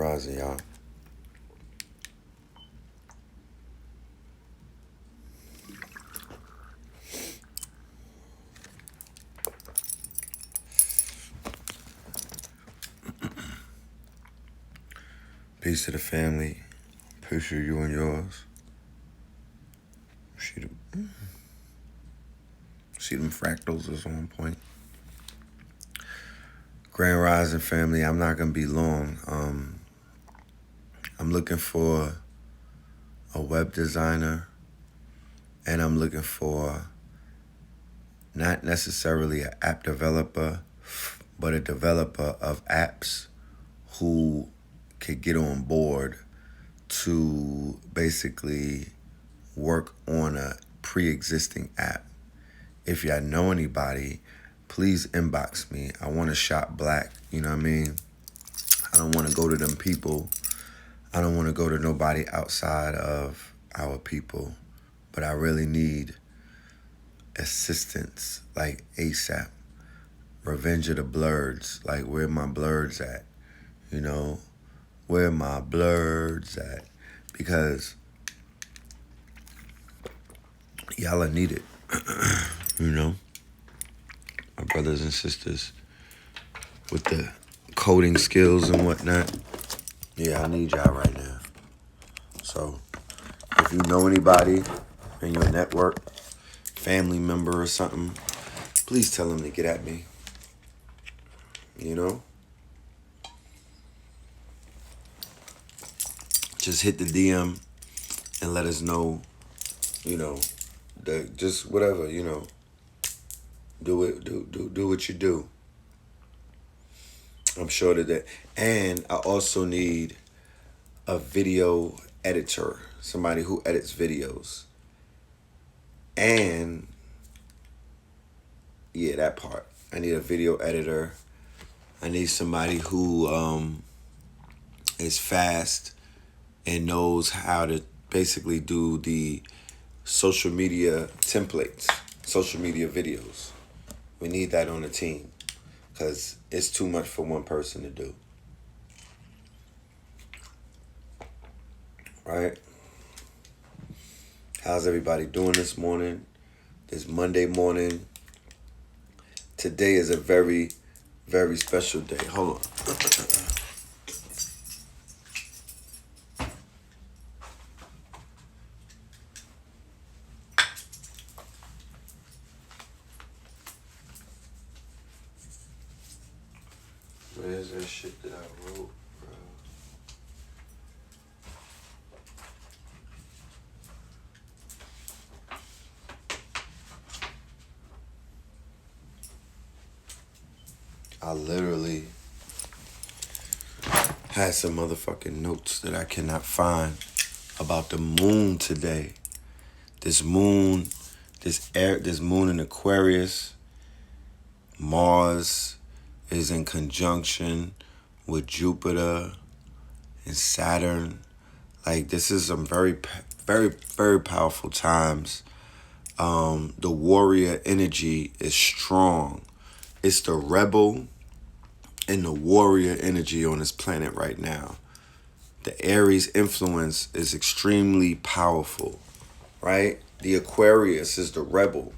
Rising, y'all. Peace to the family. Peace to you and yours. See them fractals is on point. Grand Rising family, I'm not gonna be long. I'm looking for a web designer, and I'm looking for not necessarily an app developer, but a developer of apps who could get on board to basically work on a pre-existing app. If y'all know anybody, please inbox me. I want to shop black, you know what I mean? I don't want to go to them people. I don't want to go to nobody outside of our people, but I really need assistance, like ASAP. Revenge of the Blurs, like where my blurs at, you know? Where my blurs at? Because y'all are needed, you know? My brothers and sisters with the coding skills and whatnot. Yeah, I need y'all right now. So if you know anybody in your network, family member or something, please tell them to get at me. You know? Just hit the DM and let us know, you know, just whatever, you know. Do what you do. I'm sure that and I also need a video editor, somebody who edits videos. And yeah, that part. I need a video editor. I need somebody who is fast and knows how to basically do the social media templates, social media videos. We need that on the team because it's too much for one person to do. Right? How's everybody doing this morning? This Monday morning. Today is a very, very special day. Hold on. Where's that shit that I wrote, bro? I literally had some motherfucking notes that I cannot find about the moon today. This moon in Aquarius, Mars is in conjunction with Jupiter and Saturn. Like, this is some very, very, very powerful times. The warrior energy is strong. It's the rebel and the warrior energy on this planet right now. The Aries influence is extremely powerful, right? The Aquarius is the rebel.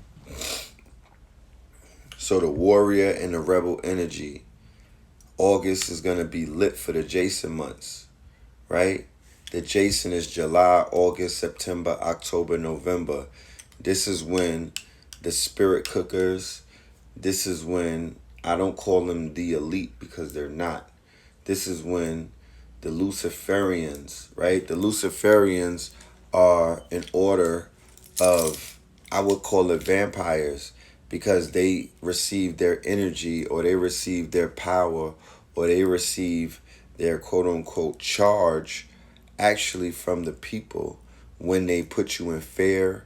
So the warrior and the rebel energy. August is going to be lit for the Jason months, right? The Jason is July, August, September, October, November. This is when the spirit cookers, this is when, I don't call them the elite because they're not. This is when the Luciferians, right? The Luciferians are an order of, I would call it vampires, because they receive their energy or they receive their power or they receive their quote unquote charge actually from the people when they put you in fear,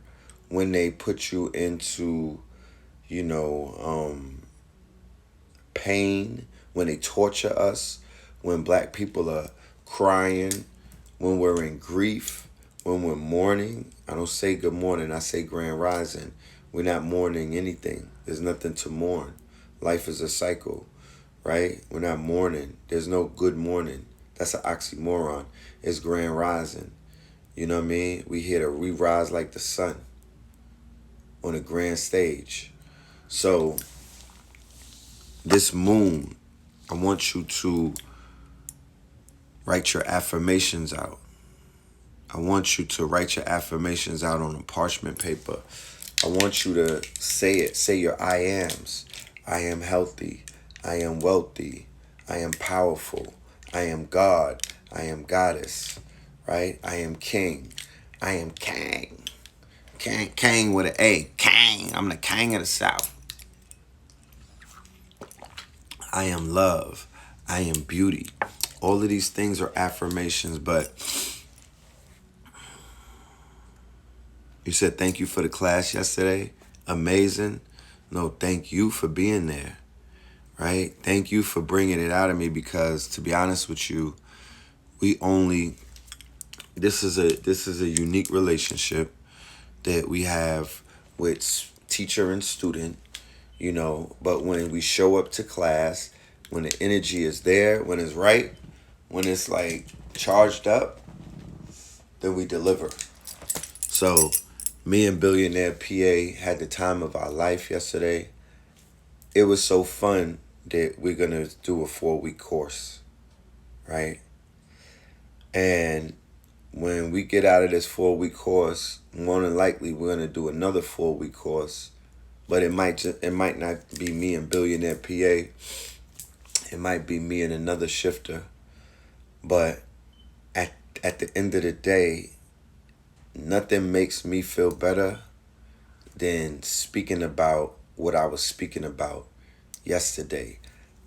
when they put you into, you know, pain, when they torture us, when black people are crying, when we're in grief, when we're mourning. I don't say good morning, I say grand rising. We're not mourning anything. There's nothing to mourn. Life is a cycle, right? We're not mourning. There's no good morning. That's an oxymoron. It's grand rising. You know what I mean? We here to re-rise like the sun on a grand stage. So this moon, I want you to write your affirmations out. I want you to write your affirmations out on a parchment paper. I want you to say it. Say your I ams. I am healthy. I am wealthy. I am powerful. I am God. I am goddess. Right? I am king. I am king. King with an A. King. I'm the king of the South. I am love. I am beauty. All of these things are affirmations, but you said thank you for the class yesterday. Amazing. No, thank you for being there, right? Thank you for bringing it out of me because, to be honest with you, this is a unique relationship that we have with teacher and student, but when we show up to class, when the energy is there, when it's right, when it's like charged up, then we deliver. So me and Billionaire PA had the time of our life yesterday. It was so fun that we're going to do a 4-week course, right? And when we get out of this 4-week course, more than likely we're going to do another 4-week course. But it might not be me and Billionaire PA. It might be me and another shifter. But at the end of the day, nothing makes me feel better than speaking about what I was speaking about yesterday.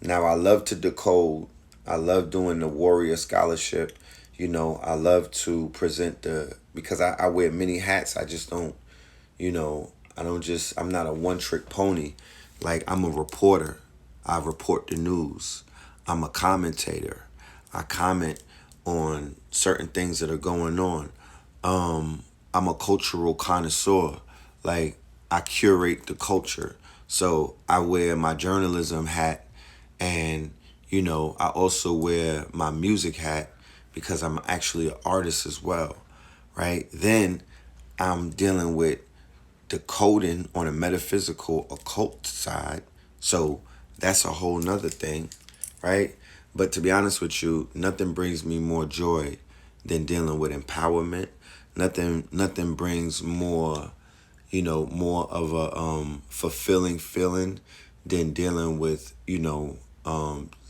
Now, I love to decode. I love doing the warrior scholarship. I love to present because I wear many hats. I just don't, I'm not a one-trick pony. Like, I'm a reporter. I report the news. I'm a commentator. I comment on certain things that are going on. I'm a cultural connoisseur. Like, I curate the culture. So I wear my journalism hat and, I also wear my music hat because I'm actually an artist as well, right? Then I'm dealing with decoding on a metaphysical occult side. So that's a whole nother thing, right? But to be honest with you, nothing brings me more joy than dealing with empowerment. Nothing brings more, more of a fulfilling feeling than dealing with,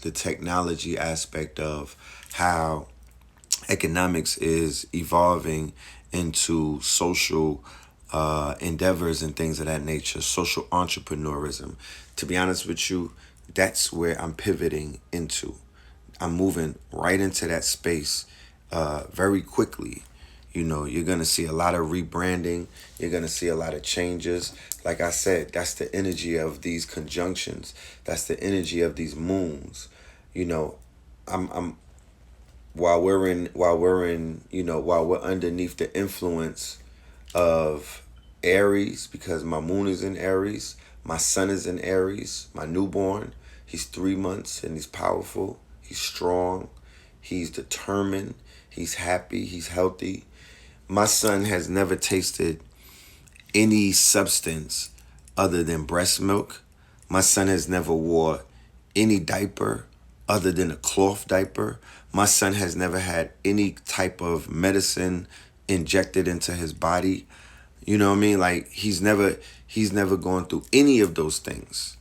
the technology aspect of how economics is evolving into social endeavors and things of that nature, social entrepreneurism. To be honest with you, that's where I'm pivoting into. I'm moving right into that space very quickly. You're going to see a lot of rebranding. You're going to see a lot of changes. Like I said, that's the energy of these conjunctions. That's the energy of these moons. I'm while we're underneath the influence of Aries, because my moon is in Aries, my sun is in Aries, my newborn, he's 3 months and he's powerful, he's strong, he's determined, he's happy, he's healthy. My son has never tasted any substance other than breast milk. My son has never wore any diaper other than a cloth diaper. My son has never had any type of medicine injected into his body. You know what I mean? Like, he's never gone through any of those things.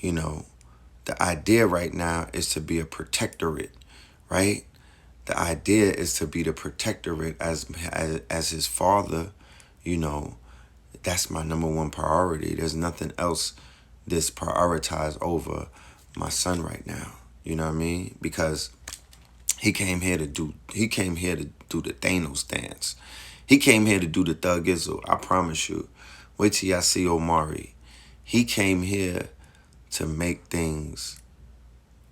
The idea right now is to be a protectorate, right? The idea is to be the protectorate as his father. That's my number one priority. There's nothing else that's prioritized over my son right now. You know what I mean? Because he came here to do the Thanos dance. He came here to do the Thug-izzle. I promise you. Wait till y'all see Omari. He came here to make things.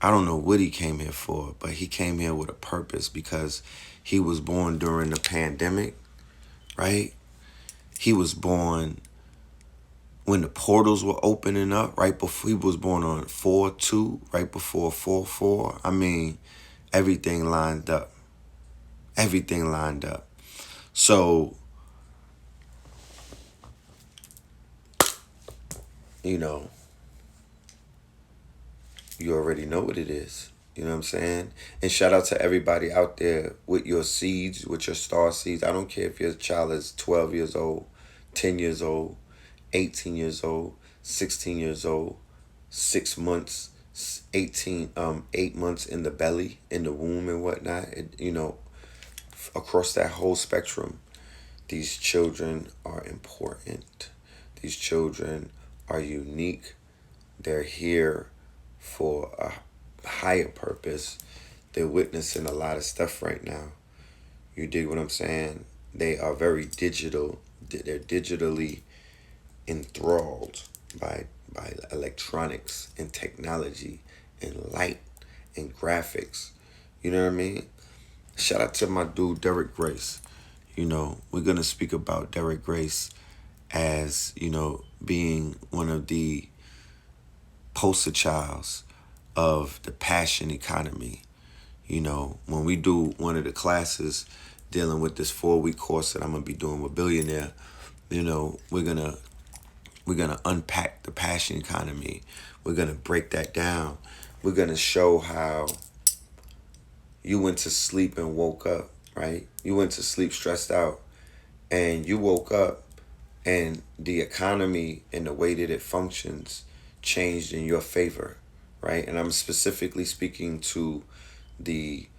I don't know what he came here for, but he came here with a purpose because he was born during the pandemic, right? He was born when the portals were opening up, right before he was born on 4/2, right before 4/4. I mean, Everything lined up. Everything lined up. So, you know, you already know what it is. You know what I'm saying? And shout out to everybody out there with your seeds, with your star seeds. I don't care if your child is 12 years old, 10 years old, 18 years old, 16 years old, 6 months, 8 months in the belly, in the womb and whatnot. Across that whole spectrum, these children are important. These children are unique. They're here for a higher purpose. They're witnessing a lot of stuff right now. You dig what I'm saying? They are very digital. They're digitally enthralled by electronics and technology and light and graphics. You know what I mean? Shout out to my dude Derek Grace. We're gonna speak about Derek Grace as, being one of the poster childs of the passion economy. When we do one of the classes dealing with this 4-week course that I'm gonna be doing with Billionaire, we're gonna unpack the passion economy. We're gonna break that down. We're gonna show how you went to sleep and woke up, right? You went to sleep stressed out and you woke up and the economy and the way that it functions changed in your favor, right? And I'm specifically speaking to the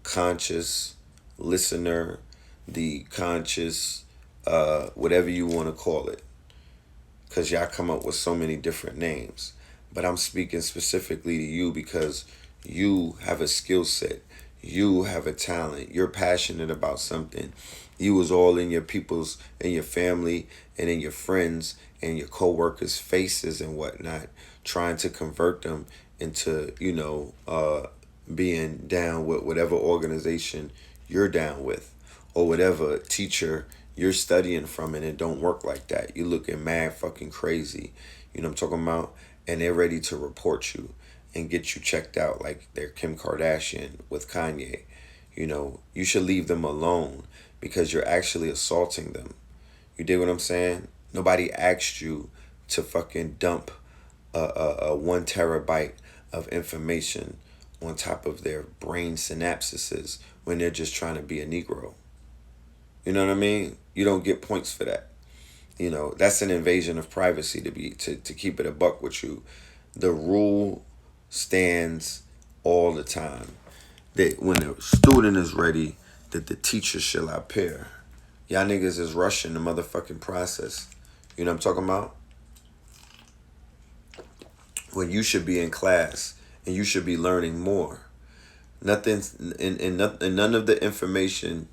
conscious listener, the conscious, whatever you want to call it, because y'all come up with so many different names. But I'm speaking specifically to you because you have a skill set. You have a talent. You're passionate about something. You was all in your people's, in your family, and in your friends, and your co-workers' faces and whatnot, trying to convert them into, being down with whatever organization you're down with, or whatever teacher you're studying from, and it don't work like that. You looking mad fucking crazy. You know what I'm talking about? And they're ready to report you and get you checked out like they're Kim Kardashian with Kanye. You should leave them alone because you're actually assaulting them. You dig what I'm saying? Nobody asked you to fucking dump a 1 terabyte of information on top of their brain synapses when they're just trying to be a Negro. You know what I mean? You don't get points for that. That's an invasion of privacy to keep it a buck with you. The rule stands all the time that when the student is ready, that the teacher shall appear. Y'all niggas is rushing the motherfucking process. You know what I'm talking about? When you should be in class and you should be learning more. Nothing's and none of the information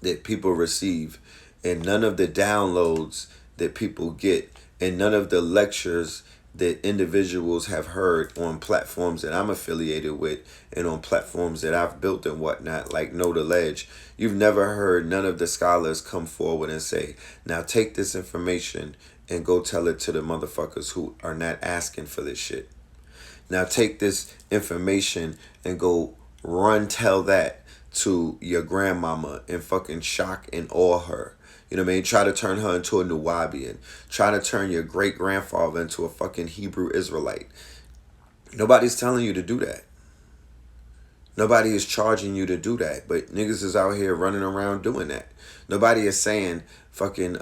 that people receive, and none of the downloads that people get, and none of the lectures that individuals have heard on platforms that I'm affiliated with and on platforms that I've built and whatnot, like Know the Ledge. You've never heard none of the scholars come forward and say, now take this information and go tell it to the motherfuckers who are not asking for this shit. Now take this information and go tell that to your grandmama and fucking shock and awe her. You know what I mean? Try to turn her into a Nubian. Try to turn your great-grandfather into a fucking Hebrew Israelite. Nobody's telling you to do that. Nobody is charging you to do that. But niggas is out here running around doing that. Nobody is saying fucking,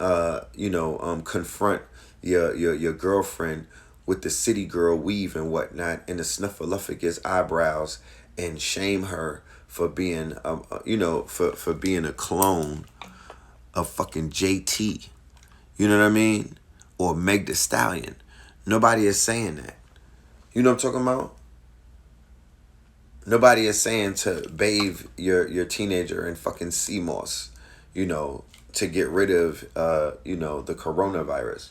confront your girlfriend with the city girl weave and whatnot and the snuffleupagus eyebrows and shame her for being, for being a clone of fucking JT. You know what I mean? Or Meg Thee Stallion. Nobody is saying that. You know what I'm talking about? Nobody is saying to bathe your teenager in fucking sea moss, to get rid of, the coronavirus.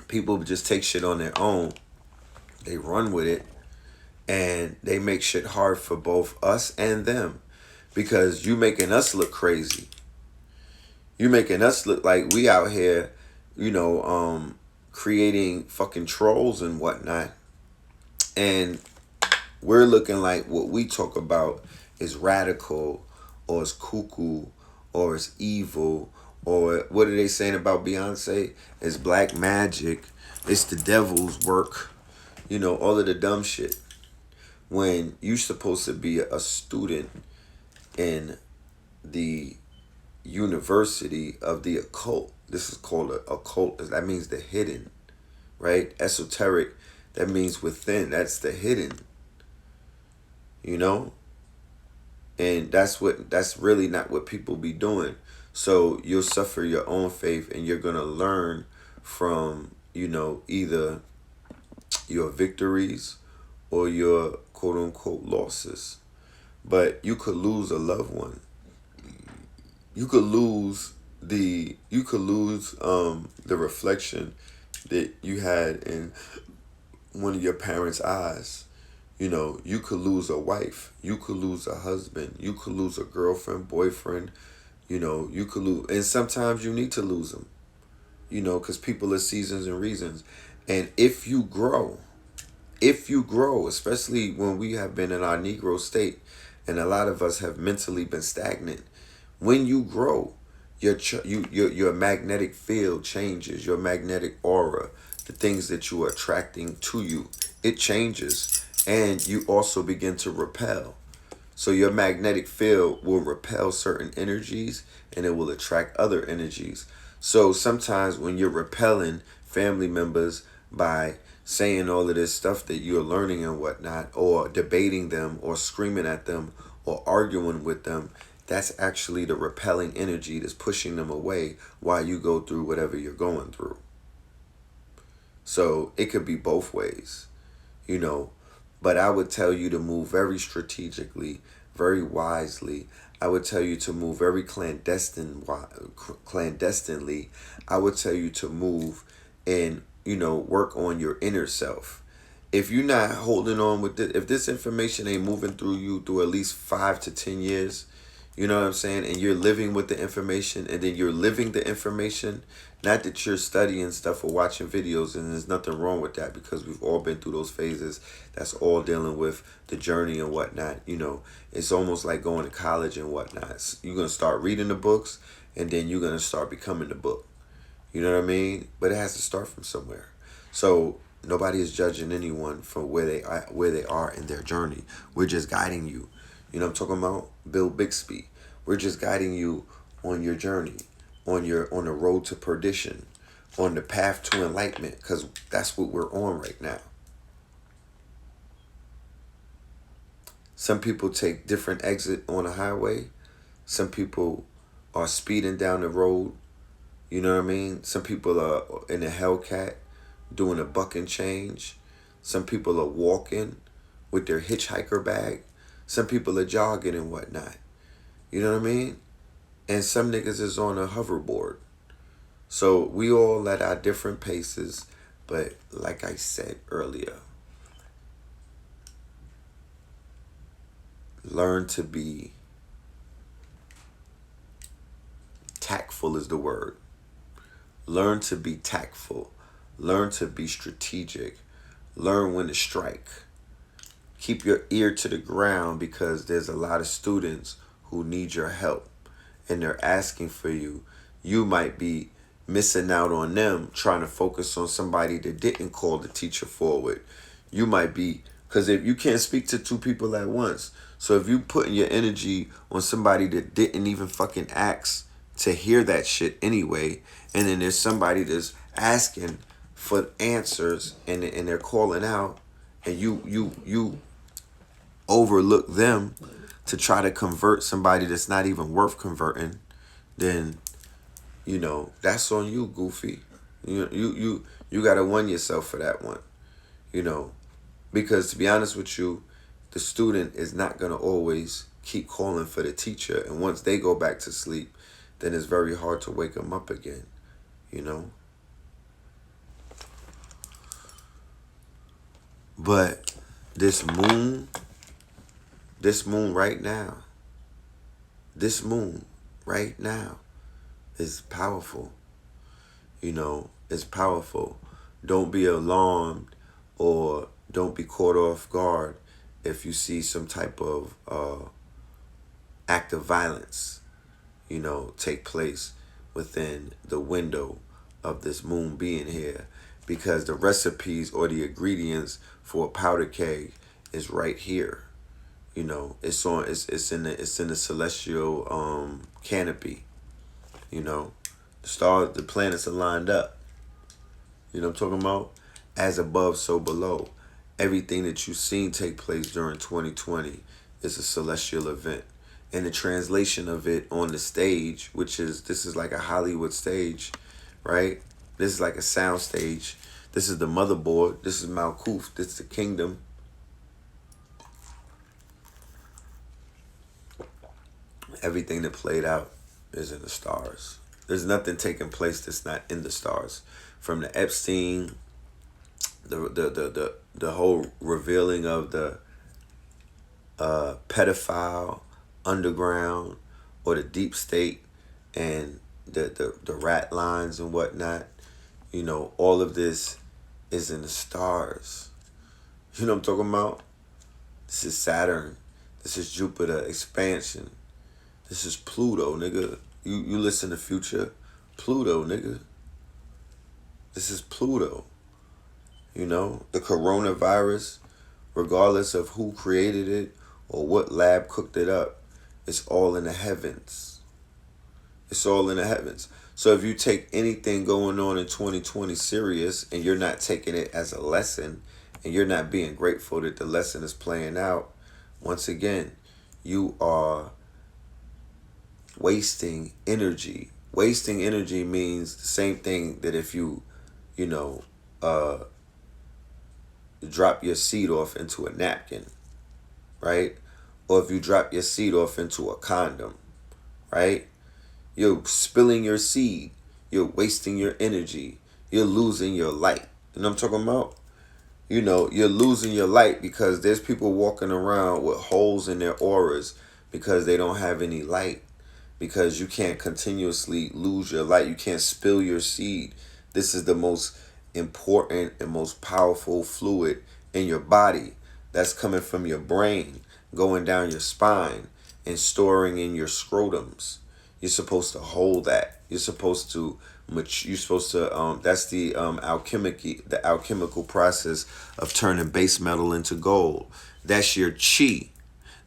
People just take shit on their own. They run with it. And they make shit hard for both us and them. Because you making us look crazy. You making us look like we out here, creating fucking trolls and whatnot. And We're looking like what we talk about is radical, or is cuckoo, or is evil, or what are they saying about Beyonce? It's black magic, it's the devil's work, all of the dumb shit. When you're supposed to be a student in the university of the occult. This is called a occult. That means the hidden, right? Esoteric, that means within. That's the hidden, you know? And that's really not what people be doing. So you'll suffer your own faith, and you're gonna learn from, either your victories or your quote unquote losses. But you could lose a loved one. You could lose the reflection that you had in one of your parents' eyes. You could lose a wife, you could lose a husband, you could lose a girlfriend, boyfriend. You could lose, and sometimes you need to lose them. Because people are seasons and reasons. And if you grow, especially when we have been in our Negro state, and a lot of us have mentally been stagnant. When you grow, your magnetic field changes, your magnetic aura, the things that you are attracting to you, it changes, and you also begin to repel. So your magnetic field will repel certain energies, and it will attract other energies. So sometimes when you're repelling family members by saying all of this stuff that you're learning and whatnot, or debating them, or screaming at them, or arguing with them, that's actually the repelling energy that's pushing them away while you go through whatever you're going through. So it could be both ways, you know. But I would tell you to move very strategically, very wisely. I would tell you to move very clandestinely. I would tell you to move and, work on your inner self. If you're not holding on with it, if this information ain't moving through you through at least 5 to 10 years, you know what I'm saying? And you're living with the information, and then you're living the information. Not that you're studying stuff or watching videos, and there's nothing wrong with that, because we've all been through those phases. That's all dealing with the journey and whatnot. It's almost like going to college and whatnot. You're going to start reading the books, and then you're going to start becoming the book. You know what I mean? But it has to start from somewhere. So nobody is judging anyone for where they are in their journey. We're just guiding you. You know what I'm talking about? Bill Bixby. We're just guiding you on your journey, on the road to perdition, on the path to enlightenment, because that's what we're on right now. Some people take different exit on a highway. Some people are speeding down the road. You know what I mean? Some people are in a Hellcat doing a buck and change. Some people are walking with their hitchhiker bag. Some people are jogging and whatnot. You know what I mean? And some niggas is on a hoverboard. So we all at our different paces. But like I said earlier, learn to be tactful is the word. Learn to be tactful. Learn to be strategic. Learn when to strike. Keep your ear to the ground, because there's a lot of students who need your help, and they're asking for you. You might be missing out on them trying to focus on somebody that didn't call the teacher forward. You might be, because if you can't speak to two people at once, so if you putting your energy on somebody that didn't even fucking ask to hear that shit anyway, and then there's somebody that's asking for answers, and they're calling out, and you overlook them to try to convert somebody that's not even worth converting, then that's on you, goofy. You gotta won yourself for that one. Because to be honest with you, the student is not gonna always keep calling for the teacher, and once they go back to sleep, then it's very hard to wake them up again. But this moon right now, is powerful. It's powerful. Don't be alarmed, or don't be caught off guard if you see some type of act of violence, take place within the window of this moon being here, because the recipes or the ingredients for a powder keg is right here. It's in the celestial canopy. The stars, the planets are lined up. You know what I'm talking about? As above, so below. Everything that you've seen take place during 2020 is a celestial event. And the translation of it on the stage, this is like a Hollywood stage, right? This is like a sound stage. This is the motherboard. This is Malkuth. This is the kingdom. Everything that played out is in the stars. There's nothing taking place that's not in the stars. From the Epstein, the whole revealing of the pedophile underground, or the deep state, and the rat lines and whatnot. All of this is in the stars. You know what I'm talking about? This is Saturn. This is Jupiter expansion. This is Pluto, nigga. You listen to Future. Pluto, nigga. This is Pluto. The coronavirus, regardless of who created it or what lab cooked it up, it's all in the heavens. It's all in the heavens. So if you take anything going on in 2020 serious, and you're not taking it as a lesson, and you're not being grateful that the lesson is playing out, once again, you are wasting energy. Wasting energy means the same thing that if you drop your seed off into a napkin, right? Or if you drop your seed off into a condom, right? You're spilling your seed. You're wasting your energy. You're losing your light. You know what I'm talking about? You're losing your light because there's people walking around with holes in their auras because they don't have any light. Because you can't continuously lose your light. You can't spill your seed. This is the most important and most powerful fluid in your body that's coming from your brain, going down your spine and storing in your scrotums. You're supposed to hold that. That's the alchemical process of turning base metal into gold. That's your chi.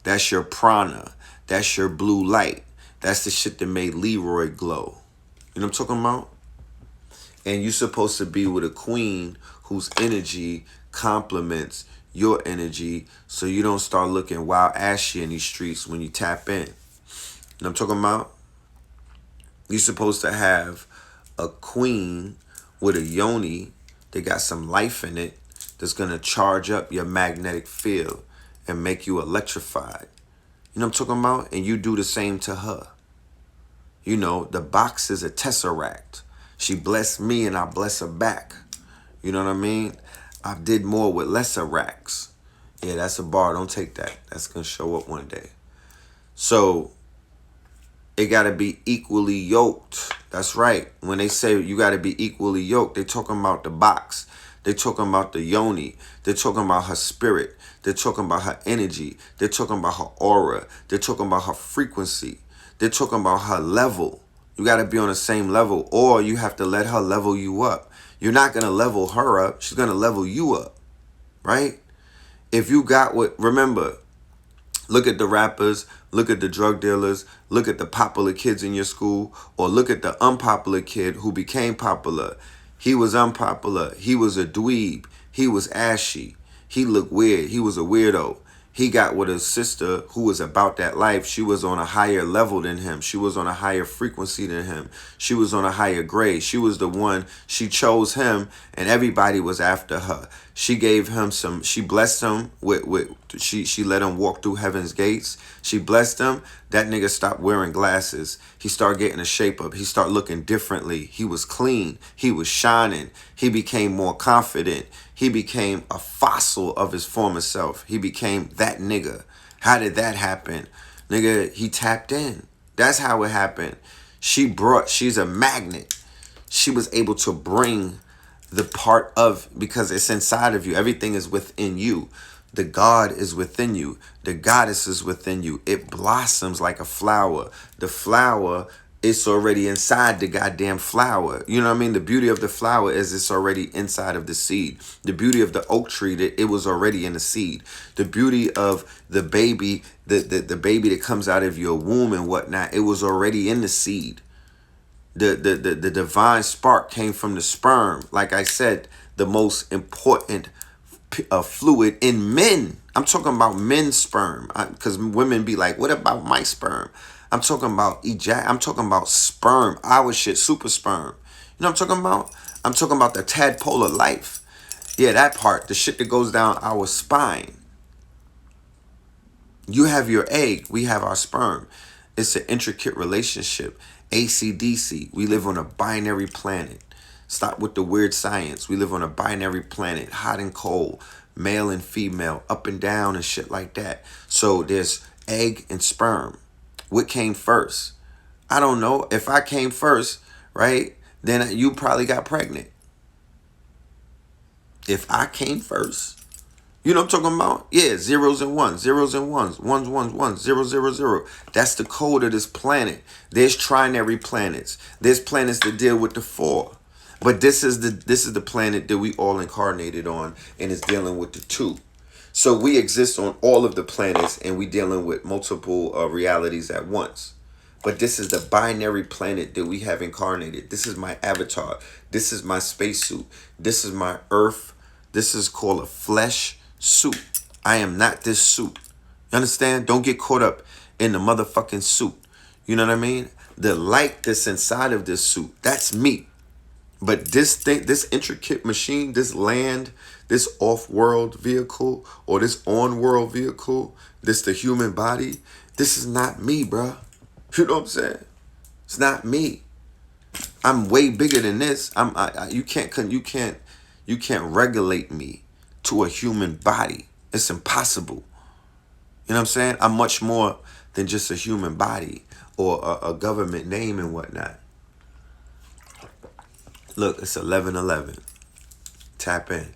That's your prana. That's your blue light. That's the shit that made Leroy glow. You know what I'm talking about? And you're supposed to be with a queen whose energy complements your energy, so you don't start looking wild ashy in these streets when you tap in. You know what I'm talking about? You're supposed to have a queen with a yoni that got some life in it that's going to charge up your magnetic field and make you electrified. You know what I'm talking about? And you do the same to her. The box is a tesseract. She blessed me and I bless her back. You know what I mean? I did more with lesser racks. Yeah, that's a bar. Don't take that. That's going to show up one day. So it got to be equally yoked. That's right. When they say you got to be equally yoked, they're talking about the box. They're talking about the yoni. They're talking about her spirit. They're talking about her energy. They're talking about her aura. They're talking about her frequency. They're talking about her level. You got to be on the same level, or you have to let her level you up. You're not going to level her up. She's going to level you up, right? If you got remember, look at the rappers, look at the drug dealers, look at the popular kids in your school, or look at the unpopular kid who became popular. He was unpopular. He was a dweeb. He was ashy. He looked weird. He was a weirdo. He got with a sister who was about that life. She was on a higher level than him. She was on a higher frequency than him. She was on a higher grade. She was the one. She chose him, and everybody was after her. She gave him she blessed him she let him walk through heaven's gates. She blessed him. That nigga stopped wearing glasses. He started getting a shape up. He started looking differently. He was clean. He was shining. He became more confident. He became a fossil of his former self. He became that nigga. How did that happen? Nigga, he tapped in. That's how it happened. She's a magnet. She was able to bring the part of, because it's inside of you. Everything is within you. The God is within you. The goddess is within you. It blossoms like a flower. The flower, it's already inside the goddamn flower. You know what I mean? The beauty of the flower is it's already inside of the seed. The beauty of the oak tree, that it was already in the seed. The beauty of the baby, the baby that comes out of your womb and whatnot, it was already in the seed. The divine spark came from the sperm. Like I said, the most important fluid in men. I'm talking about men's sperm, because women be like, what about my sperm? I'm talking about I'm talking about sperm, our shit, super sperm. You know what I'm talking about? I'm talking about the tadpole of life. Yeah, that part, the shit that goes down our spine. You have your egg, we have our sperm. It's an intricate relationship. AC/DC, we live on a binary planet. Stop with the weird science. We live on a binary planet, hot and cold, male and female, up and down and shit like that. So there's egg and sperm. What came first? I don't know. If I came first, right, then you probably got pregnant. If I came first, you know what I'm talking about? Yeah, zeros and ones, zeros and ones, ones, ones, ones, zero, zero, zero. That's the code of this planet. There's trinary planets. There's planets that deal with the four. But this is the planet that we all incarnated on, and is dealing with the two. So we exist on all of the planets, and we dealing with multiple realities at once. But this is the binary planet that we have incarnated. This is my avatar. This is my spacesuit. This is my earth. This is called a flesh suit. I am not this suit. You understand? Don't get caught up in the motherfucking suit. You know what I mean? The light that's inside of this suit, that's me. But this thing, this intricate machine, this land, this off-world vehicle, or this on-world vehicle, this the human body, this is not me, bruh. You know what I'm saying? It's not me. I'm way bigger than this. You can't regulate me to a human body. It's impossible. You know what I'm saying? I'm much more than just a human body or a government name and whatnot. Look, it's 11:11. Tap in.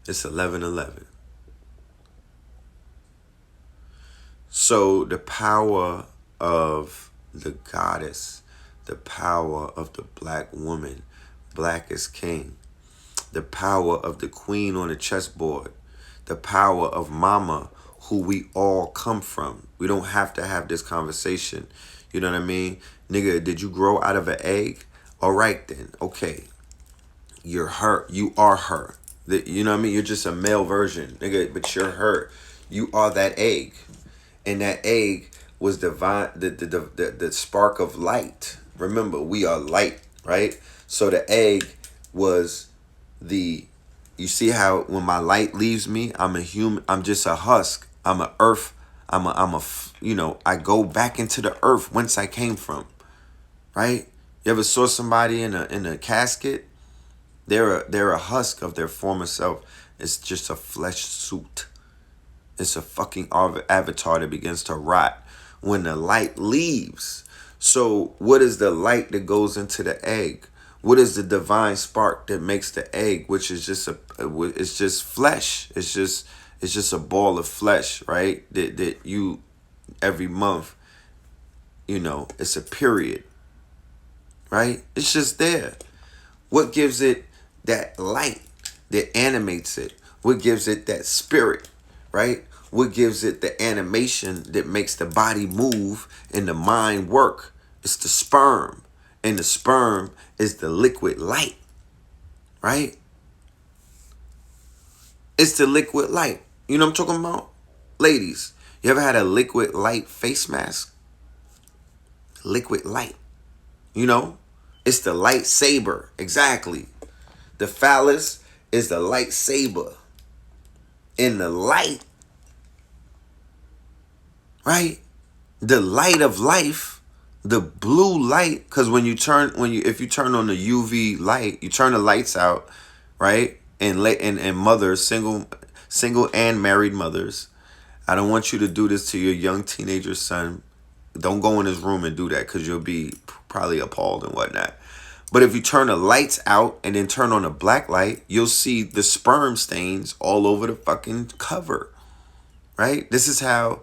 It's 11:11. So the power of the goddess, the power of the black woman, black is king, the power of the queen on the chessboard, the power of mama, who we all come from. We don't have to have this conversation. You know what I mean? Nigga, did you grow out of an egg? All right then, okay. You're her. You are her. You know what I mean? You're just a male version, nigga, but you're her. You are that egg. And that egg was divine, the spark of light. Remember, we are light, right? So the egg was you see how when my light leaves me, I'm a human, I'm just a husk. I'm a earth. I go back into the earth whence I came from, right? You ever saw somebody in a casket? They're a husk of their former self. It's just a flesh suit. It's a fucking avatar that begins to rot when the light leaves. So what is the light that goes into the egg? What is the divine spark that makes the egg, which is it's just flesh. It's just a ball of flesh, right? That you every month, it's a period, right? It's just there. What gives it that light that animates it? What gives it that spirit, right? What gives it the animation that makes the body move and the mind work? It's the sperm. And the sperm is the liquid light, right? It's the liquid light. You know what I'm talking about? Ladies, you ever had a liquid light face mask? Liquid light. It's the lightsaber. Exactly. The phallus is the lightsaber. In the light, right? The light of life, the blue light, because if you turn on the UV light, you turn the lights out, right? And mothers, single and married mothers, I don't want you to do this to your young teenager son. Don't go in his room and do that, because you'll be probably appalled and whatnot. But if you turn the lights out and then turn on a black light, you'll see the sperm stains all over the fucking cover, right? This is how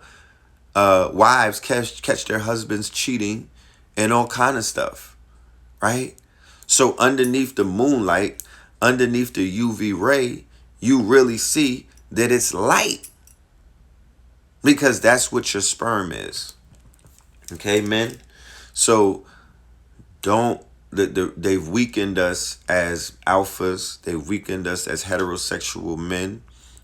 wives catch their husbands cheating and all kind of stuff, right? So underneath the moonlight, underneath the UV ray, you really see that it's light, because that's what your sperm is. Okay, men? So don't, they've weakened us as alphas. They've weakened us as heterosexual men.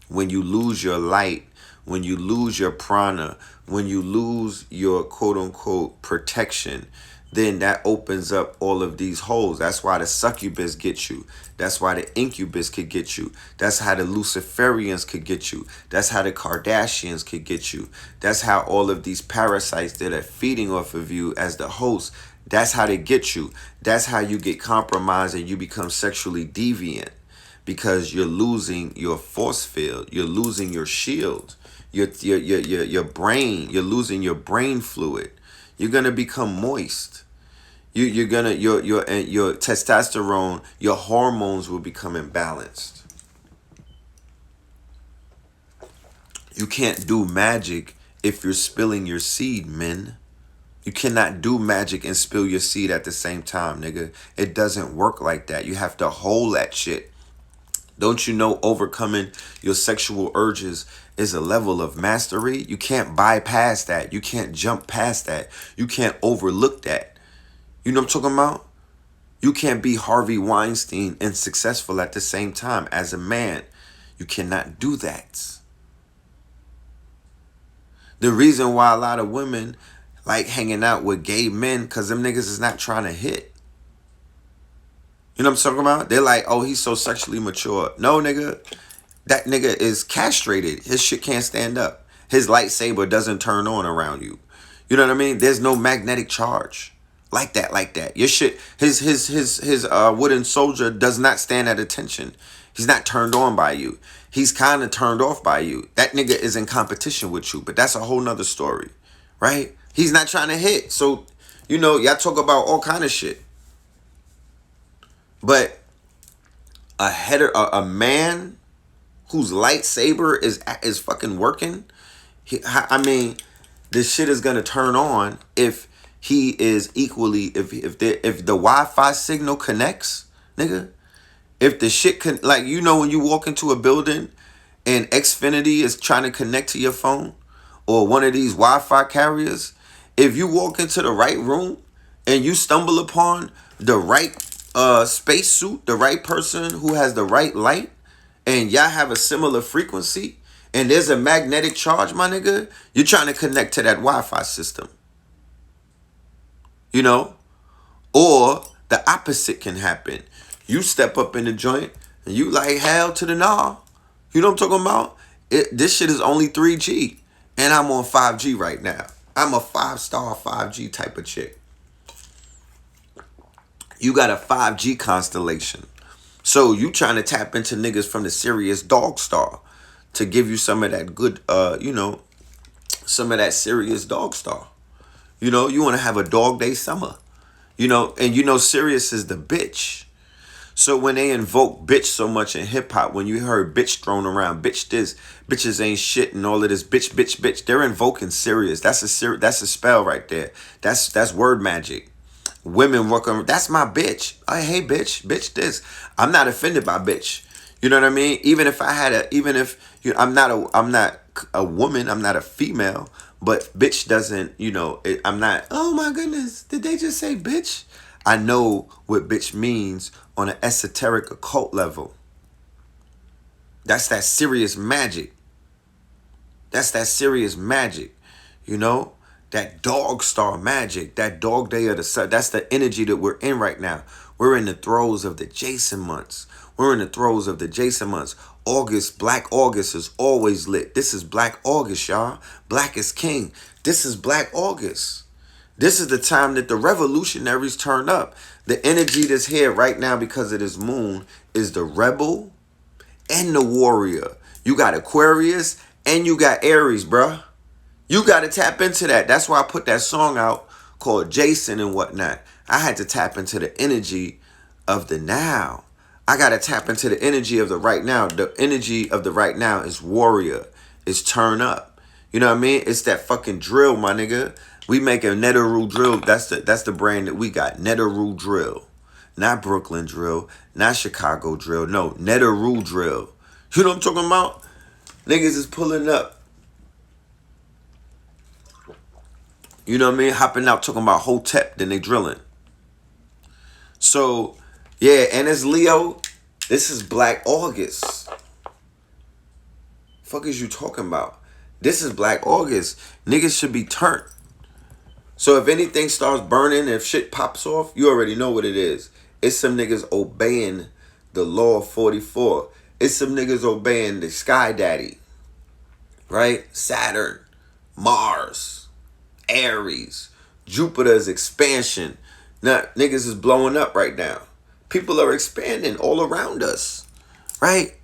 When you lose your light, when you lose your prana, when you lose your quote unquote protection, then that opens up all of these holes. That's why the succubus gets you. That's why the incubus could get you. That's how the Luciferians could get you. That's how the Kardashians could get you. That's how all of these parasites that are feeding off of you as the host, that's how they get you. That's how you get compromised and you become sexually deviant, because you're losing your force field. You're losing your shield. Your brain. You're losing your brain fluid. You're gonna become moist. Your testosterone, your hormones will become imbalanced. You can't do magic if you're spilling your seed, men. You cannot do magic and spill your seed at the same time, nigga. It doesn't work like that. You have to hold that shit. Don't you know overcoming your sexual urges is a level of mastery? You can't bypass that. You can't jump past that. You can't overlook that. You know what I'm talking about? You can't be Harvey Weinstein and successful at the same time as a man. You cannot do that. The reason why a lot of women like hanging out with gay men, because them niggas is not trying to hit. You know what I'm talking about? They're like, oh, he's so sexually mature. No, nigga. That nigga is castrated. His shit can't stand up. His lightsaber doesn't turn on around you. You know what I mean? There's no magnetic charge. Like that. Your shit, his wooden soldier does not stand at attention. He's not turned on by you. He's kind of turned off by you. That nigga is in competition with you, but that's a whole nother story, right? He's not trying to hit. So, you know, y'all talk about all kind of shit. But a man whose lightsaber is fucking working, I mean, this shit is gonna turn on if he is equally, if the Wi-Fi signal connects, nigga. If the shit can, like, you know, when you walk into a building and Xfinity is trying to connect to your phone, or one of these Wi-Fi carriers, if you walk into the right room and you stumble upon the right spacesuit, the right person who has the right light, and y'all have a similar frequency, and there's a magnetic charge, my nigga, you're trying to connect to that Wi-Fi system. You know? Or the opposite can happen. You step up in the joint and you like, hell to the nah. You know what I'm talking about? This shit is only 3G. And I'm on 5G right now. I'm a 5-star 5G type of chick. You got a 5G constellation. So you trying to tap into niggas from the Sirius Dog Star to give you some of that good, you know, some of that Sirius Dog Star. You know, you want to have a dog day summer. You know, and you know Sirius is the bitch. So when they invoke bitch so much in hip hop, when you heard bitch thrown around, bitch this, bitches ain't shit and all of this bitch, they're invoking Sirius. That's a spell right there. That's word magic. Women work on, that's my bitch. Hey bitch this. I'm not offended by bitch. You know what I mean? Even if I'm not a woman, I'm not a female, but bitch doesn't, you know, I'm not, oh my goodness, did they just say bitch? I know what bitch means on an esoteric occult level. That's that serious magic. That's that serious magic, you know? That dog star magic, that dog day of the sun. That's the energy that we're in right now. We're in the throes of the Jason months. August, Black August is always lit. This is Black August, y'all. Black is king. This is Black August. This is the time that the revolutionaries turn up. The energy that's here right now because of this moon is the rebel and the warrior. You got Aquarius and you got Aries, bruh. You got to tap into that. That's why I put that song out called Jason and whatnot. I had to tap into the energy of the now. I got to tap into the energy of the right now. The energy of the right now is warrior. It's turn up. You know what I mean? It's that fucking drill, my nigga. We make a Neteru drill. That's the brand that we got. Neteru drill. Not Brooklyn drill. Not Chicago drill. No, Neteru drill. You know what I'm talking about? Niggas is pulling up. You know what I mean? Hopping out talking about Hotep. Then they drilling. So, yeah, and it's Leo. This is Black August. Fuck is you talking about? This is Black August. Niggas should be turned. So if anything starts burning, if shit pops off, you already know what it is. It's some niggas obeying the law of 44. It's some niggas obeying the Sky Daddy. Right? Saturn, Mars, Aries, Jupiter's expansion. Now, niggas is blowing up right now. People are expanding all around us. Right?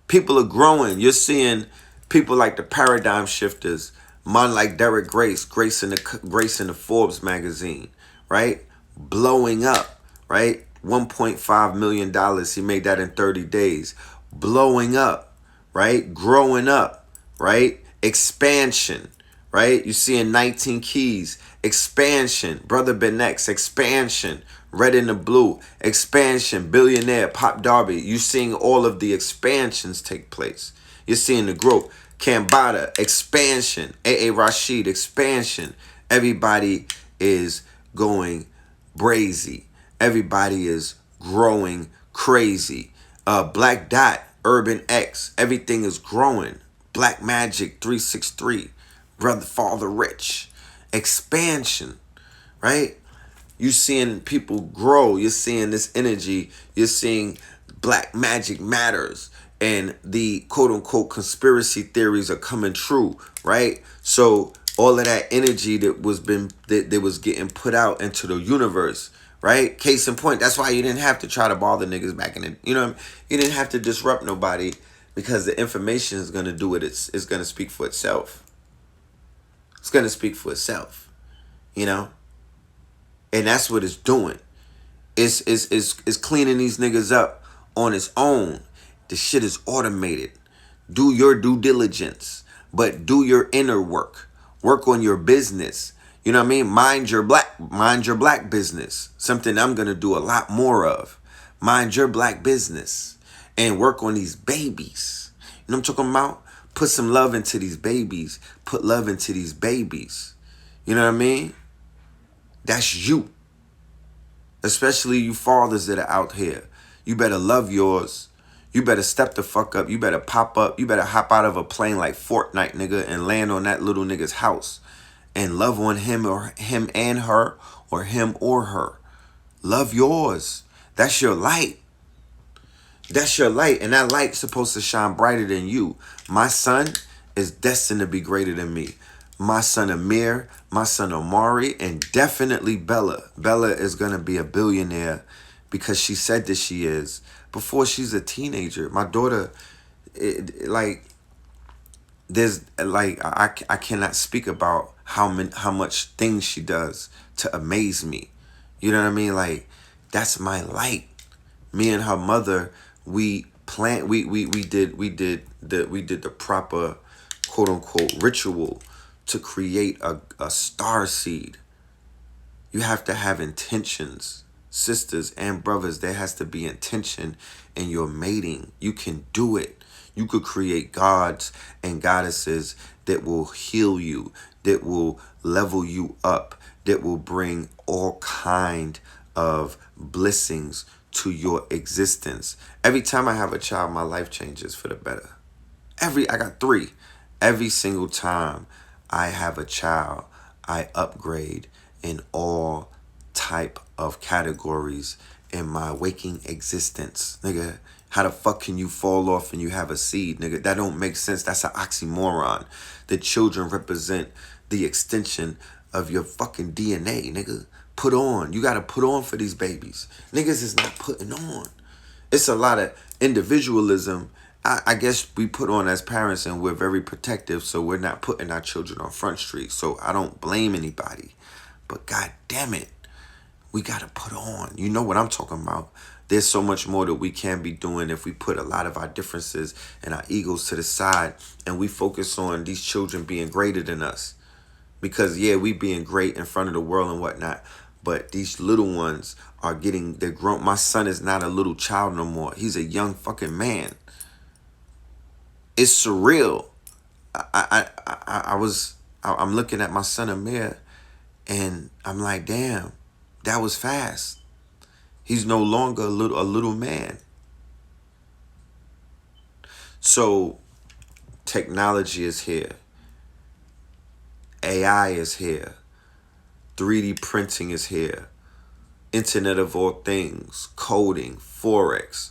People are growing. You're seeing people like the paradigm shifters, man like Derek Grace in the Forbes magazine, right? Blowing up, right? $1.5 million. He made that in 30 days. Blowing up, right? Growing up, right? Expansion, right? You seeing 19 Keys, expansion. Brother Ben X, expansion. Red and the Blue, expansion. Billionaire, Pop Darby. You seeing all of the expansions take place. You're seeing the growth. Kambada, expansion. A.A. Rashid, expansion. Everybody is going brazy. Everybody is growing crazy. Black Dot, Urban X, everything is growing. Black Magic 363, Brother Father Rich, expansion, right? You're seeing people grow. You're seeing this energy. You're seeing Black Magic matters. And the quote-unquote conspiracy theories are coming true, right? So all of that energy that was getting put out into the universe, right? Case in point, that's why you didn't have to try to bother niggas back in the, you know what I mean? You didn't have to disrupt nobody because the information is going to do it. It's going to speak for itself. It's going to speak for itself, you know? And that's what it's doing. It's cleaning these niggas up on its own. The shit is automated. Do your due diligence, but do your inner work. Work on your business. You know what I mean? Mind your black business. Something I'm going to do a lot more of. Mind your black business and work on these babies. You know what I'm talking about? Put some love into these babies. Put love into these babies. You know what I mean? That's you. Especially you fathers that are out here. You better love yours. You better step the fuck up. You better pop up. You better hop out of a plane like Fortnite, nigga, and land on that little nigga's house. And love on him or him and her or him or her. Love yours. That's your light. That's your light. And that light's supposed to shine brighter than you. My son is destined to be greater than me. My son Amir, my son Omari, and definitely Bella. Bella is going to be a billionaire because she said that she is before she's a teenager. My daughter, I cannot speak about how much things she does to amaze me. You know what I mean? Like, that's my light. Me and her mother, we did the proper quote unquote ritual to create a star seed. You have to have intentions. Sisters and brothers, there has to be intention in your mating. You can do it. You could create gods and goddesses that will heal you, that will level you up, that will bring all kind of blessings to your existence. Every time I have a child, my life changes for the better. I got 3. Every single time I have a child, I upgrade in all type of categories in my waking existence. Nigga, how the fuck can you fall off and you have a seed, nigga? That don't make sense. That's an oxymoron. The children represent the extension of your fucking DNA, nigga. Put on. You gotta put on for these babies. Niggas is not putting on. It's a lot of individualism. I guess we put on as parents and we're very protective, so we're not putting our children on Front Street. So I don't blame anybody. But god damn it, we gotta put on. You know what I'm talking about. There's so much more that we can be doing if we put a lot of our differences and our egos to the side and we focus on these children being greater than us. Because yeah, we being great in front of the world and whatnot, but these little ones are they're grown. My son is not a little child no more. He's a young fucking man. It's surreal. I'm looking at my son Amir, and I'm like, damn, that was fast. He's no longer a little man. So technology is here. AI is here. 3D printing is here. Internet of all things, coding, Forex.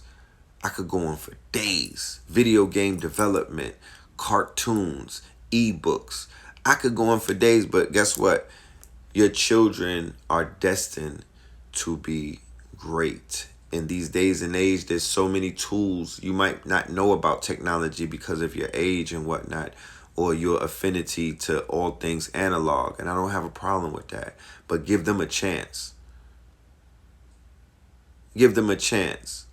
I could go on for days. Video game development, cartoons, ebooks. I could go on for days, but guess what? Your children are destined to be great. In these days and age, there's so many tools. You might not know about technology because of your age and whatnot, or your affinity to all things analog. And I don't have a problem with that. But give them a chance. Give them a chance.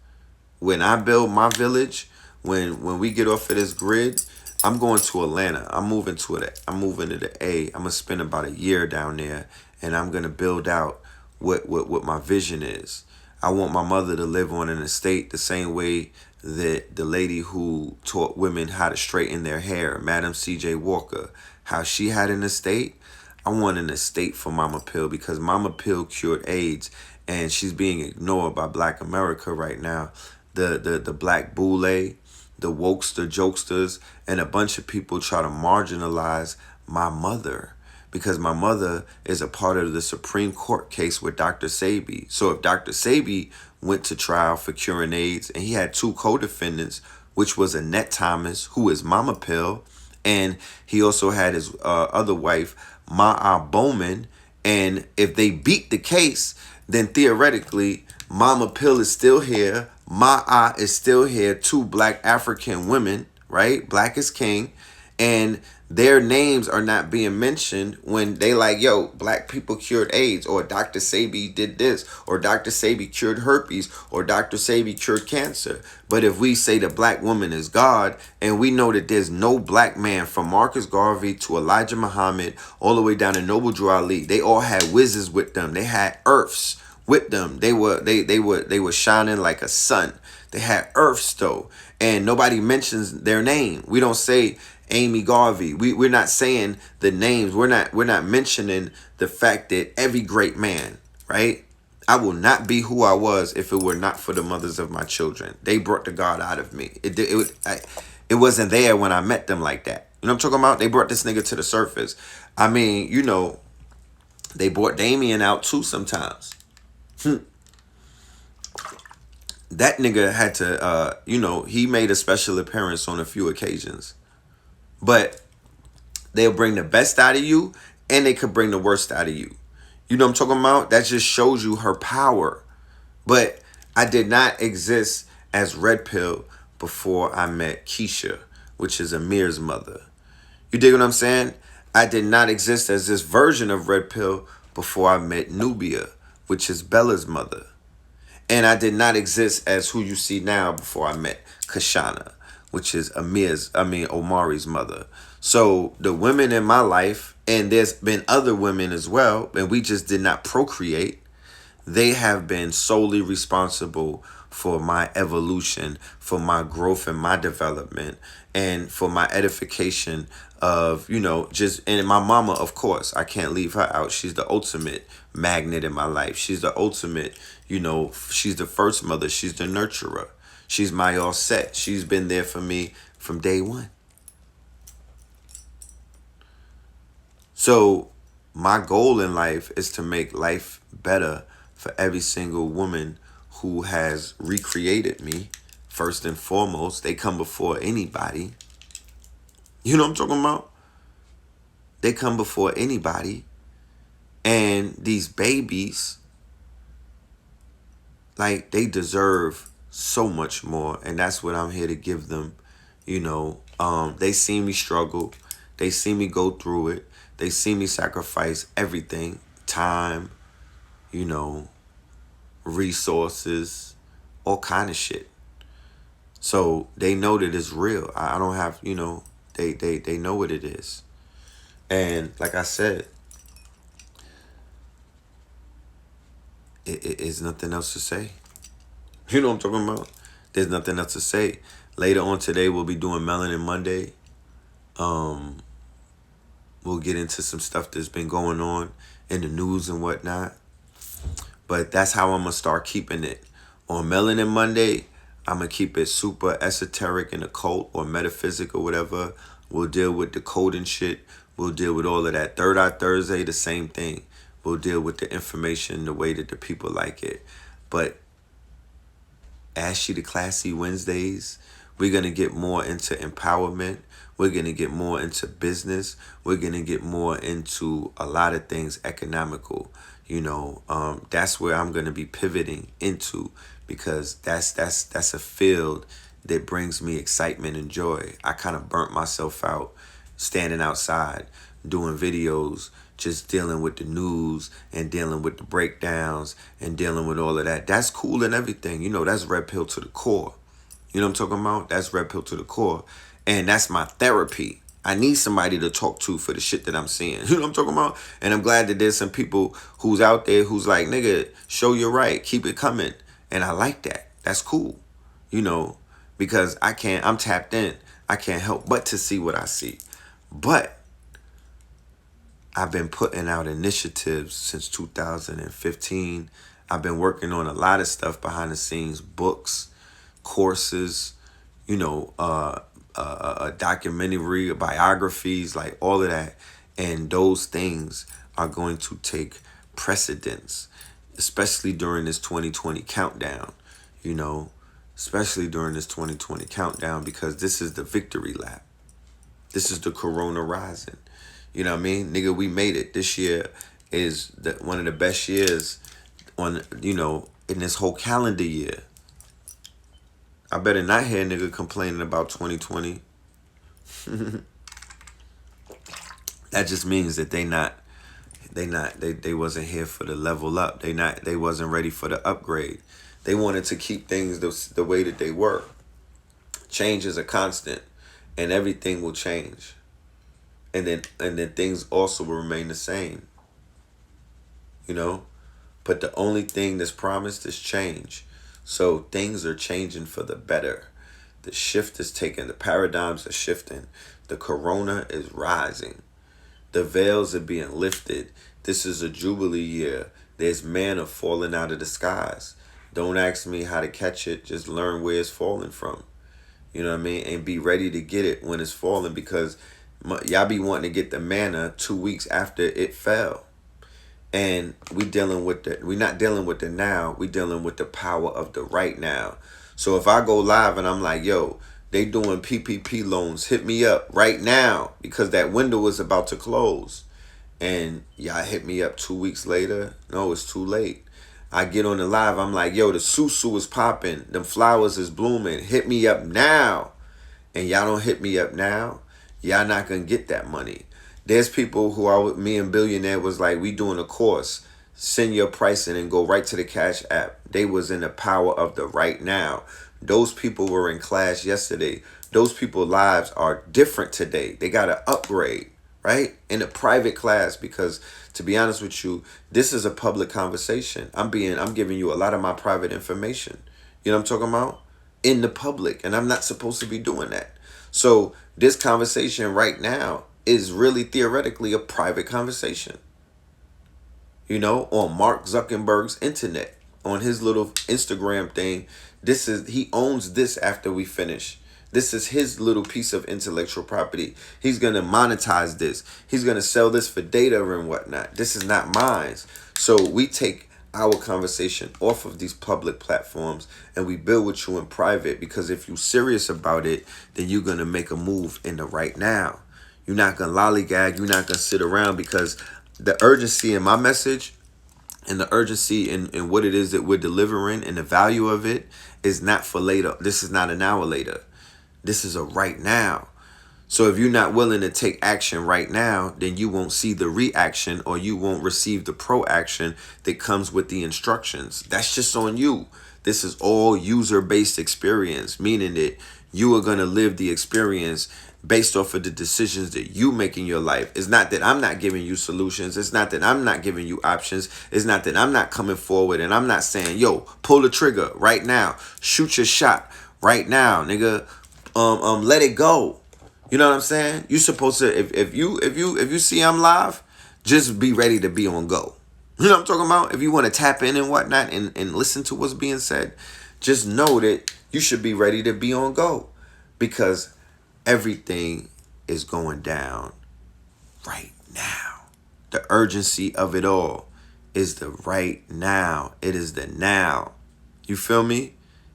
When I build my village, when we get off of this grid, I'm going to Atlanta. I'm moving to the A. I'm gonna spend about a year down there, and I'm gonna build out what my vision is. I want my mother to live on an estate the same way that the lady who taught women how to straighten their hair, Madam C.J. Walker, how she had an estate. I want an estate for Mama Pill because Mama Pill cured AIDS, and she's being ignored by Black America right now. The Black Boule, the wokester, jokesters, and a bunch of people try to marginalize my mother because my mother is a part of the Supreme Court case with Dr. Sebi. So if Dr. Sebi went to trial for curing AIDS and he had two co-defendants, which was Annette Thomas, who is Mama Pill, and he also had his other wife, Ma'a Bowman, and if they beat the case, then theoretically, Mama Pill is still here, Ma'a is still here, two Black African women, right? Black is king, and their names are not being mentioned when they like, yo, Black people cured AIDS, or Dr. Sebi did this, or Dr. Sebi cured herpes, or Dr. Sebi cured cancer. But if we say the Black woman is God, and we know that there's no Black man from Marcus Garvey to Elijah Muhammad, all the way down to Noble Drew Ali, they all had wizards with them. They had earths with them. They were shining like a sun. They had earths though, and nobody mentions their name. We don't say Amy Garvey. We're not saying the names. We're not mentioning the fact that every great man, right? I will not be who I was if it were not for the mothers of my children. They brought the God out of me. It wasn't there when I met them like that. You know what I'm talking about? They brought this nigga to the surface. I mean, you know, they brought Damien out too sometimes. That nigga had to, you know, he made a special appearance on a few occasions. But they'll bring the best out of you, and they could bring the worst out of you. You know what I'm talking about? That just shows you her power. But I did not exist as Red Pill before I met Keisha, which is Amir's mother. You dig what I'm saying? I did not exist as this version of Red Pill before I met Nubia, which is Bella's mother. And I did not exist as who you see now before I met Kashana, which is Omari's mother. So the women in my life, and there's been other women as well, and we just did not procreate. They have been solely responsible for my evolution, for my growth and my development, and for my edification of, you know, just, and my mama, of course, I can't leave her out. She's the ultimate magnet in my life. She's the ultimate, you know, she's the first mother. She's the nurturer. She's my all set. She's been there for me from day one. So my goal in life is to make life better for every single woman who has recreated me. First and foremost, they come before anybody. You know what I'm talking about? They come before anybody. And these babies, like, they deserve so much more. And that's what I'm here to give them. You know, they see me struggle. They see me go through it. They see me sacrifice everything. Time, you know, resources, all kind of shit. So they know that it's real. I don't have, they know what it is. And like I said, it is nothing else to say. You know what I'm talking about? There's nothing else to say. Later on today, we'll be doing Melanin Monday. We'll get into some stuff that's been going on in the news and whatnot. But that's how I'm going to start keeping it. On Melanin Monday, I'm going to keep it super esoteric and occult or metaphysical, whatever. We'll deal with the code and shit. We'll deal with all of that. Third Eye Thursday, the same thing. We'll deal with the information the way that the people like it. But Ashy the Classy Wednesdays, we're going to get more into empowerment. We're going to get more into business. We're going to get more into a lot of things economical. That's where I'm going to be pivoting into, because that's a field that brings me excitement and joy. I kind of burnt myself out standing outside doing videos, just dealing with the news and dealing with the breakdowns and dealing with all of that. That's cool and everything. That's red pill to the core. You know what I'm talking about? That's red pill to the core. And that's my therapy. I need somebody to talk to for the shit that I'm seeing. You know what I'm talking about? And I'm glad that there's some people who's out there who's like, nigga, show you're right. Keep it coming. And I like that. That's cool. Because I'm tapped in. I can't help but to see what I see. But I've been putting out initiatives since 2015. I've been working on a lot of stuff behind the scenes, books, courses, a documentary, biographies, like all of that. And those things are going to take precedence, especially during this 2020 countdown, especially during this 2020 countdown, because this is the victory lap. This is the Corona rising. You know what I mean? Nigga, we made it. This year is one of the best years in this whole calendar year. I better not hear a nigga complaining about 2020. That just means that they wasn't here for the level up. They wasn't ready for the upgrade. They wanted to keep things the way that they were. Change is a constant, and everything will change. And then things also will remain the same. But the only thing that's promised is change. So things are changing for the better. The shift is taking, the paradigms are shifting. The corona is rising. The veils are being lifted. This is a jubilee year. There's manna falling out of the skies. Don't ask me how to catch it. Just learn where it's falling from. You know what I mean? And be ready to get it when it's falling, because y'all be wanting to get the manna 2 weeks after it fell. And we're not dealing with the now. We're dealing with the power of the right now. So if I go live and I'm like, yo, they doing PPP loans, hit me up right now, because that window is about to close. And y'all hit me up 2 weeks later. No, it's too late. I get on the live. I'm like, yo, the susu is popping. Them flowers is blooming. Hit me up now. And y'all don't hit me up now, y'all not going to get that money. There's people who are with me and Billionaire was like, we doing a course. Send your pricing and go right to the Cash App. They was in the power of the right now. Those people were in class yesterday. Those people's lives are different today. They got to upgrade, right? In a private class, because to be honest with you, this is a public conversation. I'm giving you a lot of my private information. You know what I'm talking about? In the public, and I'm not supposed to be doing that. So this conversation right now is really theoretically a private conversation. On Mark Zuckerberg's internet, on his little Instagram thing. He owns this after we finish. This is his little piece of intellectual property. He's going to monetize this. He's going to sell this for data and whatnot. This is not mine. So we take our conversation off of these public platforms and we build with you in private, because if you're serious about it, then you're going to make a move in the right now. You're not going to lollygag. You're not going to sit around, because the urgency in my message and the urgency in what it is that we're delivering and the value of it is not for later. This is not an hour later. This is a right now. So if you're not willing to take action right now, then you won't see the reaction, or you won't receive the proaction that comes with the instructions. That's just on you. This is all user-based experience, meaning that you are going to live the experience based off of the decisions that you make in your life. It's not that I'm not giving you solutions. It's not that I'm not giving you options. It's not that I'm not coming forward and I'm not saying, yo, pull the trigger right now. Shoot your shot right now, nigga. Let it go. You know what I'm saying? You supposed to, if you see I'm live, just be ready to be on go. You know what I'm talking about? If you want to tap in and whatnot and listen to what's being said, just know that you should be ready to be on go, because everything is going down right now. The urgency of it all is the right now. It is the now. You feel me?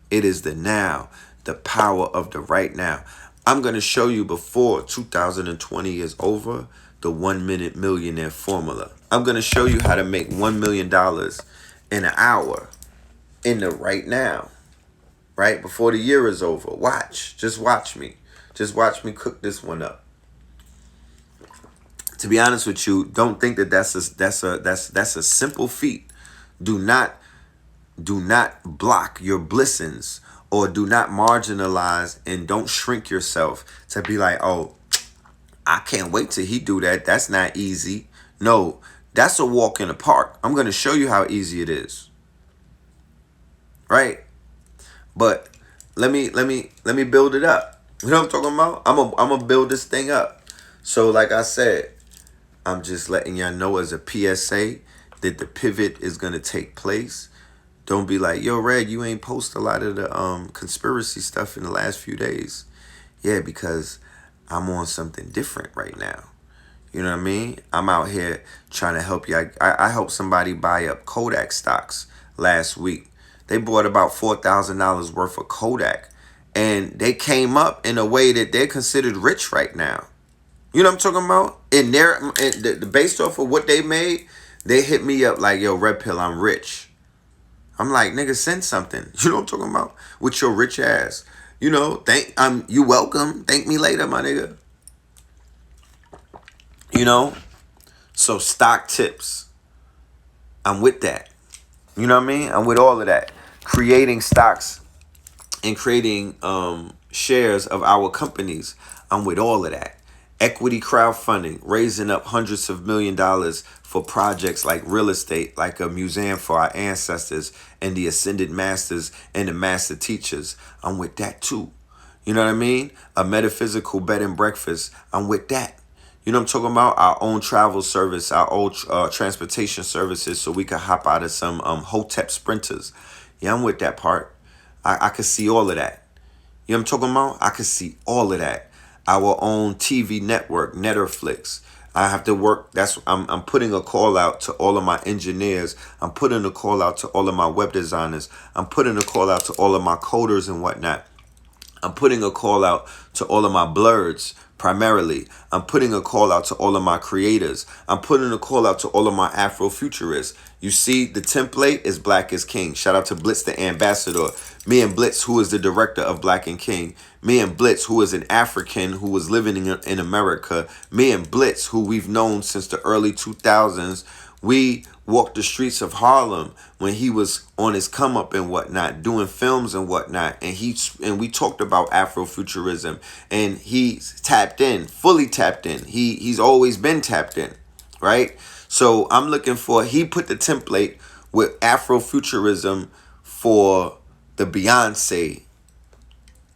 It is the now. The power of the right now. I'm going to show you before 2020 is over, the 1 Minute Millionaire formula. I'm going to show you how to make $1 million in an hour in the right now, right? Before the year is over. Watch. Just watch me. Just watch me cook this one up. To be honest with you, don't think that that's a simple feat. Do not block your blessings, or do not marginalize, and don't shrink yourself to be like, oh, I can't wait till he do that. That's not easy. No, that's a walk in the park. I'm going to show you how easy it is. Right? But let me build it up. You know what I'm talking about? I'm gonna build this thing up. So like I said, I'm just letting y'all know as a PSA that the pivot is going to take place. Don't be like, yo, Red, you ain't post a lot of the conspiracy stuff in the last few days. Yeah, because I'm on something different right now. You know what I mean? I'm out here trying to help you. I helped somebody buy up Kodak stocks last week. They bought about $4,000 worth of Kodak. And they came up in a way that they're considered rich right now. You know what I'm talking about? Based off of what they made, they hit me up like, yo, Red Pill, I'm rich. I'm like, nigga, send something. You know what I'm talking about? With your rich ass. You know, you welcome. Thank me later, my nigga. You know? So stock tips. I'm with that. You know what I mean? I'm with all of that. Creating stocks and creating shares of our companies. I'm with all of that. Equity crowdfunding, raising up hundreds of $millions for projects like real estate, like a museum for our ancestors and the ascended masters and the master teachers. I'm with that too. You know what I mean? A metaphysical bed and breakfast. I'm with that. You know what I'm talking about? Our own travel service, our own transportation services, so we can hop out of some Hotep sprinters. Yeah, I'm with that part. I could see all of that. You know what I'm talking about? I could see all of that. Our own TV network, Netflix. I have to work. I'm putting a call out to all of my engineers. I'm putting a call out to all of my web designers. I'm putting a call out to all of my coders and whatnot. I'm putting a call out to all of my blurs, primarily. I'm putting a call out to all of my creators. I'm putting a call out to all of my Afrofuturists. You see, the template is Black is King. Shout out to Blitz, the ambassador. Me and Blitz, who is the director of Black and King. Me and Blitz, who is an African who was living in America. Me and Blitz, who we've known since the early 2000s. We walked the streets of Harlem when he was on his come up and whatnot, doing films and whatnot. And we talked about Afrofuturism, and he's tapped in, fully tapped in. He's always been tapped in, right? So I'm looking for, he put the template with Afrofuturism for the Beyonce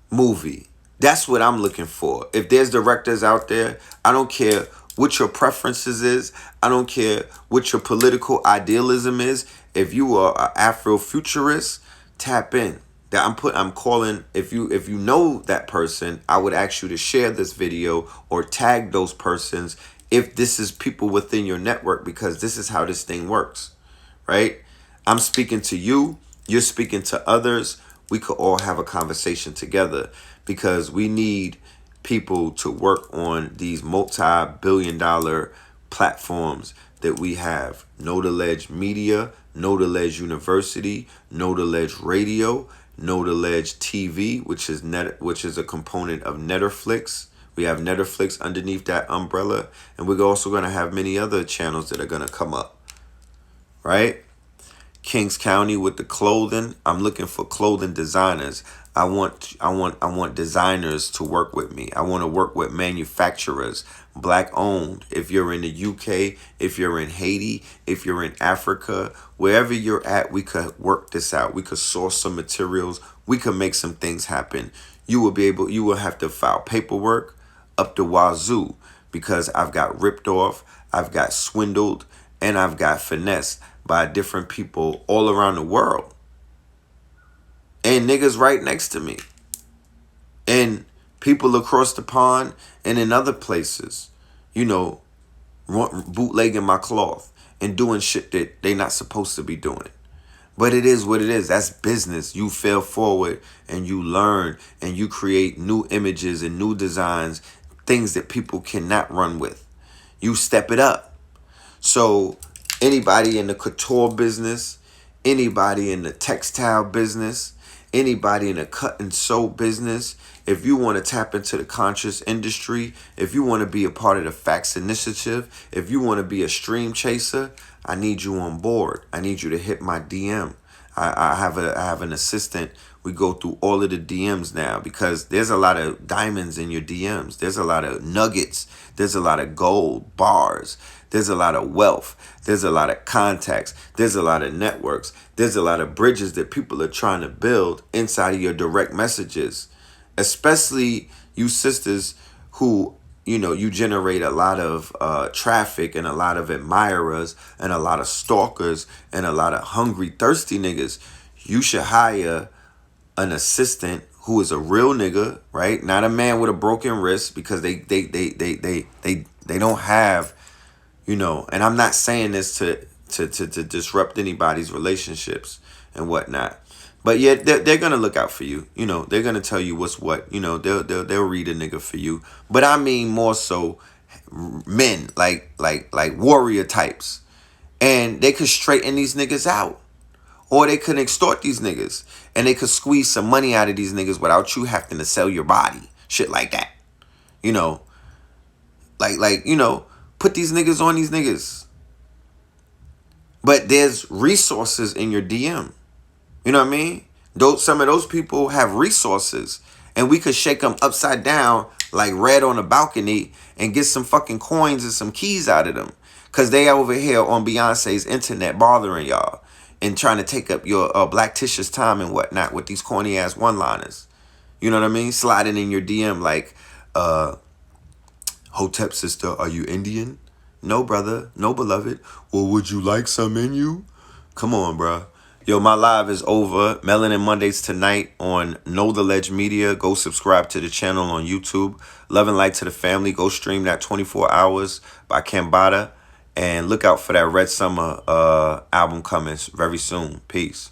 movie. That's what I'm looking for. If there's directors out there, I don't care what your preferences is. I don't care what your political idealism is. If you are an Afrofuturist, tap in. I'm calling, if you know that person, I would ask you to share this video or tag those persons if this is people within your network, because this is how this thing works, right? I'm speaking to you, you're speaking to others. We could all have a conversation together, because we need people to work on these multi-billion-dollar platforms that we have. Know the Ledge Media, Know the Ledge University, Know the Ledge Radio, Know the Ledge TV, which is a component of Netflix. We have Netflix underneath that umbrella, and we're also going to have many other channels that are going to come up, right? Kings County with the clothing. I'm looking for clothing designers. I want designers to work with me. I want to work with manufacturers, black owned. If you're in the UK, if you're in Haiti, if you're in Africa, wherever you're at, we could work this out. We could source some materials. We could make some things happen. You will have to file paperwork up the wazoo because I've got ripped off, I've got swindled, and I've got finessed by different people all around the world. And niggas right next to me. And people across the pond and in other places, you know, bootlegging my cloth and doing shit that they not supposed to be doing. But it is what it is. That's business. You fail forward and you learn and you create new images and new designs, things that people cannot run with. You step it up. So anybody in the couture business, anybody in the textile business, anybody in the cut and sew business, if you want to tap into the conscious industry, if you want to be a part of the Facts Initiative, if you want to be a stream chaser, I need you on board. I need you to hit my DM. I have an assistant. We go through all of the DMs now because there's a lot of diamonds in your DMs. There's a lot of nuggets. There's a lot of gold bars. There's a lot of wealth. There's a lot of contacts. There's a lot of networks. There's a lot of bridges that people are trying to build inside of your direct messages, especially you sisters who, you know, you generate a lot of traffic and a lot of admirers and a lot of stalkers and a lot of hungry, thirsty niggas. You should hire an assistant who is a real nigga, right? Not a man with a broken wrist, because they don't have, you know, and I'm not saying this to disrupt anybody's relationships and whatnot. But yeah, they're gonna look out for you. You know, they're gonna tell you what's what. You know, they'll read a nigga for you. But I mean more so men, like warrior types, and they could straighten these niggas out, or they could extort these niggas, and they could squeeze some money out of these niggas without you having to sell your body, shit like that. You know, like you know, put these niggas on these niggas. But there's resources in your DM. You know what I mean? Some of those people have resources, and we could shake them upside down like Red on a balcony and get some fucking coins and some keys out of them, because they over here on Beyonce's internet bothering y'all and trying to take up your Black Tisha's time and whatnot with these corny ass one-liners. You know what I mean? Sliding in your DM like, Hotep sister, are you Indian? No, brother. No, beloved. Well, would you like some in you? Come on, bruh. Yo, my live is over. Melanin Mondays tonight on Know the Ledge Media. Go subscribe to the channel on YouTube. Love and light to the family. Go stream that 24 Hours by Kambada. And look out for that Red Summer album coming very soon. Peace.